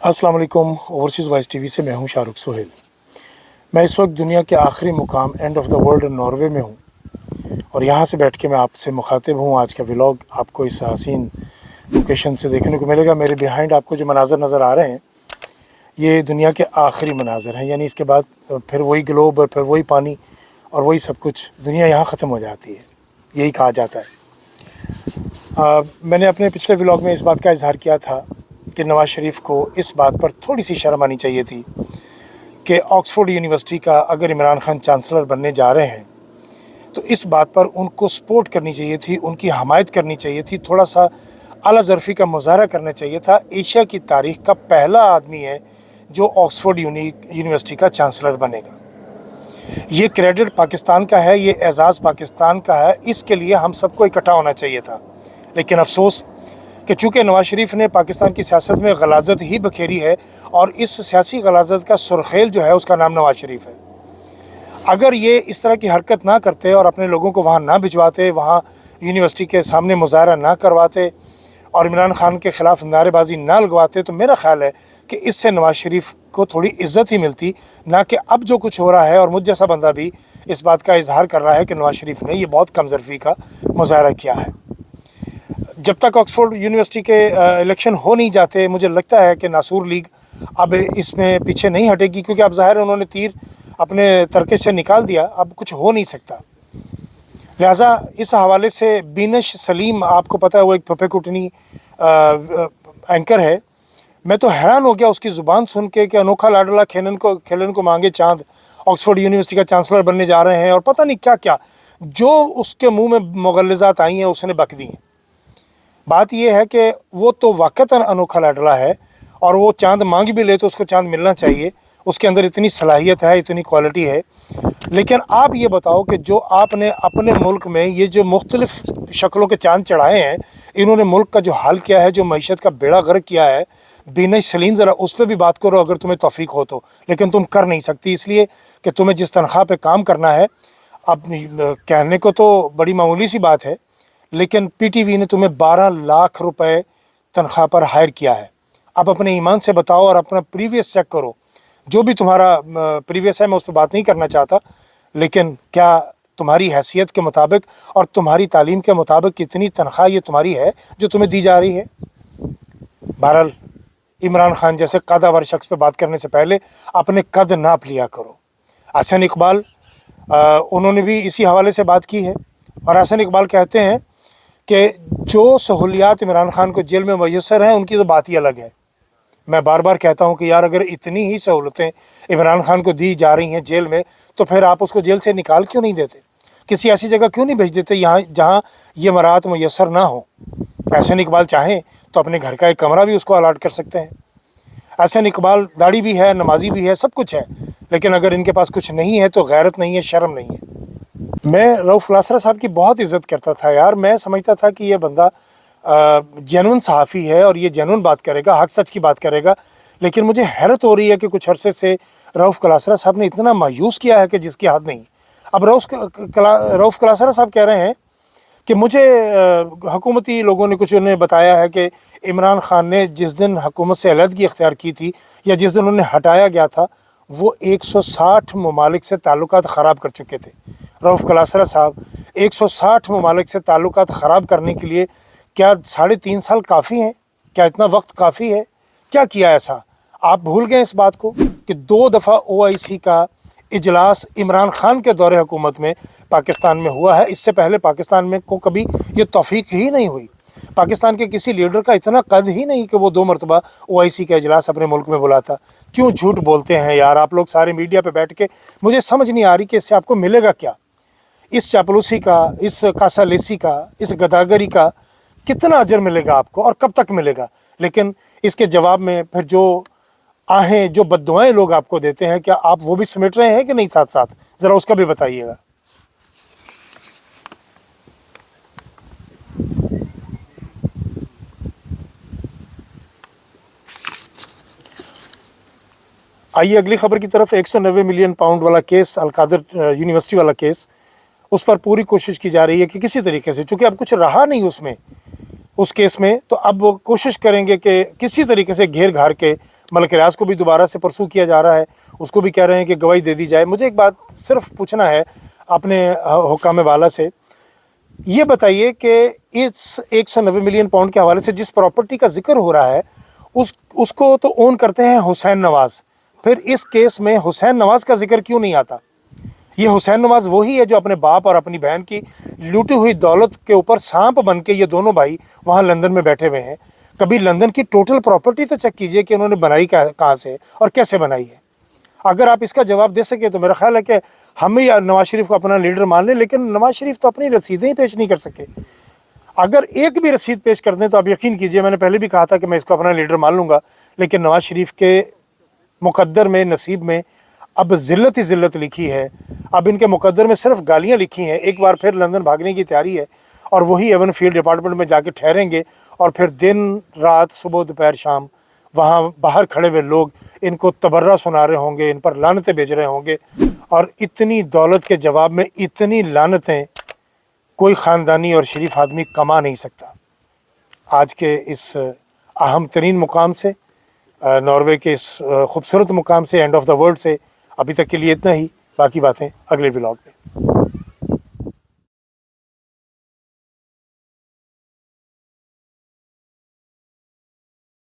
अस्सलाम वालेकुम। Overseas voice TV से मैं हूं शाहरुख सोहेल। मैं इस वक्त दुनिया के आखिरी मुकाम end of the world Norway में हूं और यहां से बैठ के मैं आपसे मुखातिब हूं। आज का व्लॉग आपको इस हसीन लोकेशन से देखने को मिलेगा। मेरे बिहाइंड आपको जो मनाज़र नज़र आ रहे हैं ये दुनिया के आखिरी मनाज़र हैं, यानी इसके बाद फिर वही ग्लोब और फिर वही पानी और वही सब कुछ, दुनिया यहाँ ख़त्म हो जाती है, यही कहा जाता है। मैंने अपने पिछले व्लॉग में इस बात का इजहार किया था कि नवाज़ शरीफ को इस बात पर थोड़ी सी शर्म आनी चाहिए थी कि ऑक्सफोर्ड यूनिवर्सिटी का अगर इमरान खान चांसलर बनने जा रहे हैं तो इस बात पर उनको सपोर्ट करनी चाहिए थी, उनकी हमायत करनी चाहिए थी, थोड़ा सा आला ज़रफ़ी का मुज़ाहरा करना चाहिए था। एशिया की तारीख़ का पहला आदमी है जो ऑक्सफोर्ड यूनिवर्सिटी का चांसलर बनेगा। ये क्रेडिट पाकिस्तान का है, ये एज़ाज़ पाकिस्तान का है, इसके लिए हम सबको इकट्ठा होना चाहिए था। लेकिन अफसोस कि चूँकि नवाज़ शरीफ ने पाकिस्तान की सियासत में गलाज़त ही बखेरी है और इस सियासी गलाज़त का सुरखेल जो है उसका नाम नवाज़ शरीफ है। अगर ये इस तरह की हरकत ना करते और अपने लोगों को वहाँ ना भिजवाते, वहाँ यूनिवर्सिटी के सामने मुज़ाहरा ना करवाते और इमरान खान के ख़िलाफ़ नारेबाजी ना लगवाते, तो मेरा ख़्याल है कि इससे नवाज़ शरीफ को थोड़ी इज़्ज़त ही मिलती, ना कि अब जो कुछ हो रहा है। और मुझ जैसा बंदा भी इस बात का इजहार कर रहा है कि नवाज़ शरीफ ने ये बहुत कमज़रफ़ी का मुज़ाहरा किया है। जब तक ऑक्सफोर्ड यूनिवर्सिटी के इलेक्शन हो नहीं जाते, मुझे लगता है कि नासूर लीग अब इसमें पीछे नहीं हटेगी, क्योंकि अब ज़ाहिर है उन्होंने तीर अपने तरके से निकाल दिया, अब कुछ हो नहीं सकता। लिहाजा इस हवाले से बीनश सलीम, आपको पता है वो एक फपे कुटनी एंकर है, मैं तो हैरान हो गया उसकी ज़ुबान सुन के कि अनोखा लाडला खेलन को मांगे चाँद, ऑक्सफोर्ड यूनिवर्सिटी का चांसलर बनने जा रहे हैं, और पता नहीं क्या क्या जो उसके मुँह में मुग़ल्लज़ात आई हैं उसने बक दी हैं। बात यह है कि वो तो वाक़तन अनोखा लाडला है और वो चाँद मांग भी ले तो उसको चाँद मिलना चाहिए, उसके अंदर इतनी सलाहियत है, इतनी क्वालिटी है। लेकिन आप ये बताओ कि जो आपने अपने मुल्क में ये जो मुख्तलिफ़ शक्लों के चाँद चढ़ाए हैं, इन्होंने मुल्क का जो हाल किया है, जो मईशत का बेड़ा गर्क किया है, बीनश सलीम ज़रा उस पर भी बात करो अगर तुम्हें तौफ़ीक हो तो। लेकिन तुम कर नहीं सकती, इसलिए कि तुम्हें जिस तनख्वाह पर काम करना है, अब कहने को तो बड़ी मामूली सी बात है, लेकिन पीटीवी ने तुम्हें 12 लाख रुपए तनख्वाह पर हायर किया है। अब अपने ईमान से बताओ और अपना प्रीवियस चेक करो, जो भी तुम्हारा प्रीवियस है, मैं उस पर बात नहीं करना चाहता, लेकिन क्या तुम्हारी हैसियत के मुताबिक और तुम्हारी तालीम के मुताबिक कितनी तनख्वाह ये तुम्हारी है जो तुम्हें दी जा रही है? बहरहाल इमरान खान जैसे कदावर शख्स पे बात करने से पहले अपने कद नाप लिया करो। हसन इकबाल, उन्होंने भी इसी हवाले से बात की है और हसन इकबाल कहते हैं कि जो सहूलियात इमरान खान को जेल में मैसर हैं उनकी तो बात ही अलग है। मैं बार बार कहता हूं कि यार अगर इतनी ही सहूलतें इमरान खान को दी जा रही हैं जेल में, तो फिर आप उसको जेल से निकाल क्यों नहीं देते? किसी ऐसी जगह क्यों नहीं भेज देते यहाँ जहाँ ये मराहत मैसर ना हो? हसन इकबाल चाहें तो अपने घर का एक कमरा भी उसको अलाट कर सकते हैं। हसन इकबाल दाढ़ी भी है, नमाजी भी है, सब कुछ है, लेकिन अगर इनके पास कुछ नहीं है तो गैरत नहीं है, शर्म नहीं है। मैं रऊफ़ कलासरा साहब की बहुत इज़्ज़त करता था यार। मैं समझता था कि ये बंदा जेन्युइन सहाफ़ी है और ये जेन्युइन बात करेगा, हक़ सच की बात करेगा। लेकिन मुझे हैरत हो रही है कि कुछ अरसे से रऊफ़ कलासरा साहब ने इतना मायूस किया है कि जिसकी हद नहीं। अब रऊफ़ कलासरा साहब कह रहे हैं कि मुझे हुकूमती लोगों ने कुछ उन्हें बताया है कि इमरान खान ने जिस दिन हुकूमत से अलहदगी इख्तियार की थी या जिस दिन उन्हें हटाया गया था, वो 160 ममालिक से ताल्लुकात ख़राब कर चुके थे। रऊफ़ कलासरा साहब, 160 ममालिक से ताल्लुकात ख़राब करने के लिए क्या 3.5 साल काफ़ी हैं? क्या इतना वक्त काफ़ी है? क्या किया ऐसा? आप भूल गए इस बात को कि 2 दफ़ा OIC का इजलास इमरान खान के दौरे हुकूमत में पाकिस्तान में हुआ है। इससे पहले पाकिस्तान में को कभी ये तौफ़ीक ही नहीं हुई। पाकिस्तान के किसी लीडर का इतना कद ही नहीं कि वो 2 मरतबा OIC का इजलास अपने मुल्क में बुलाता। क्यों झूठ बोलते हैं यार आप लोग सारे मीडिया पे बैठ के? मुझे समझ नहीं आ रही कि इससे आपको मिलेगा क्या? इस चापलूसी का, इस कासालेसी का, इस गदागरी का कितना अजर मिलेगा आपको और कब तक मिलेगा? लेकिन इसके जवाब में फिर जो आहें, जो बद्दुआएं लोग आपको देते हैं, क्या आप वो भी समेट रहे हैं कि नहीं साथ साथ? ज़रा उसका भी बताइएगा। आइए अगली खबर की तरफ। 190 मिलियन पाउंड वाला केस, अलकादर यूनिवर्सिटी वाला केस, उस पर पूरी कोशिश की जा रही है कि किसी तरीके से, चूँकि अब कुछ रहा नहीं उसमें, उस केस में, तो अब वो कोशिश करेंगे कि किसी तरीके से घेर घार के मलिक रियाज को भी दोबारा से परसू किया जा रहा है, उसको भी कह रहे हैं कि गवाही दे दी जाए। मुझे एक बात सिर्फ पूछना है अपने हुक्काम वाला से, ये बताइए कि इस 190 मिलियन पाउंड के हवाले से जिस प्रॉपर्टी का जिक्र हो रहा है उसको तो ओन करते हैं हुसैन नवाज़, फिर इस केस में हुसैन नवाज़ का जिक्र क्यों नहीं आता? ये हुसैन नवाज़ वही है जो अपने बाप और अपनी बहन की लूटी हुई दौलत के ऊपर सांप बन के ये दोनों भाई वहाँ लंदन में बैठे हुए हैं। कभी लंदन की टोटल प्रॉपर्टी तो चेक कीजिए कि उन्होंने बनाई कहाँ से और कैसे बनाई है। अगर आप इसका जवाब दे सके तो मेरा ख्याल है कि हम ही नवाज़ शरीफ को अपना लीडर मान लें, लेकिन नवाज़ शरीफ तो अपनी रसीदें ही पेश नहीं कर सके। अगर एक भी रसीद पेश कर दें तो आप यकीन कीजिए, मैंने पहले भी कहा था कि मैं इसको अपना लीडर मान लूँगा, लेकिन नवाज़ शरीफ के मुकद्दर में, नसीब में अब ज़िल्लत ही ज़िल्लत लिखी है। अब इनके मुकद्दर में सिर्फ गालियाँ लिखी हैं। एक बार फिर लंदन भागने की तैयारी है और वही एवन फील्ड डिपार्टमेंट में जाके ठहरेंगे और फिर दिन रात, सुबह दोपहर शाम वहाँ बाहर खड़े हुए लोग इनको तबर्रा सुना रहे होंगे, इन पर लानतें भेज रहे होंगे। और इतनी दौलत के जवाब में इतनी लानतें कोई ख़ानदानी और शरीफ आदमी कमा नहीं सकता। आज के इस अहम तरीन मुकाम से, नॉर्वे के इस खूबसूरत मुकाम से, एंड ऑफ द वर्ल्ड से, अभी तक के लिए इतना ही। बाकी बातें अगले व्लॉग में।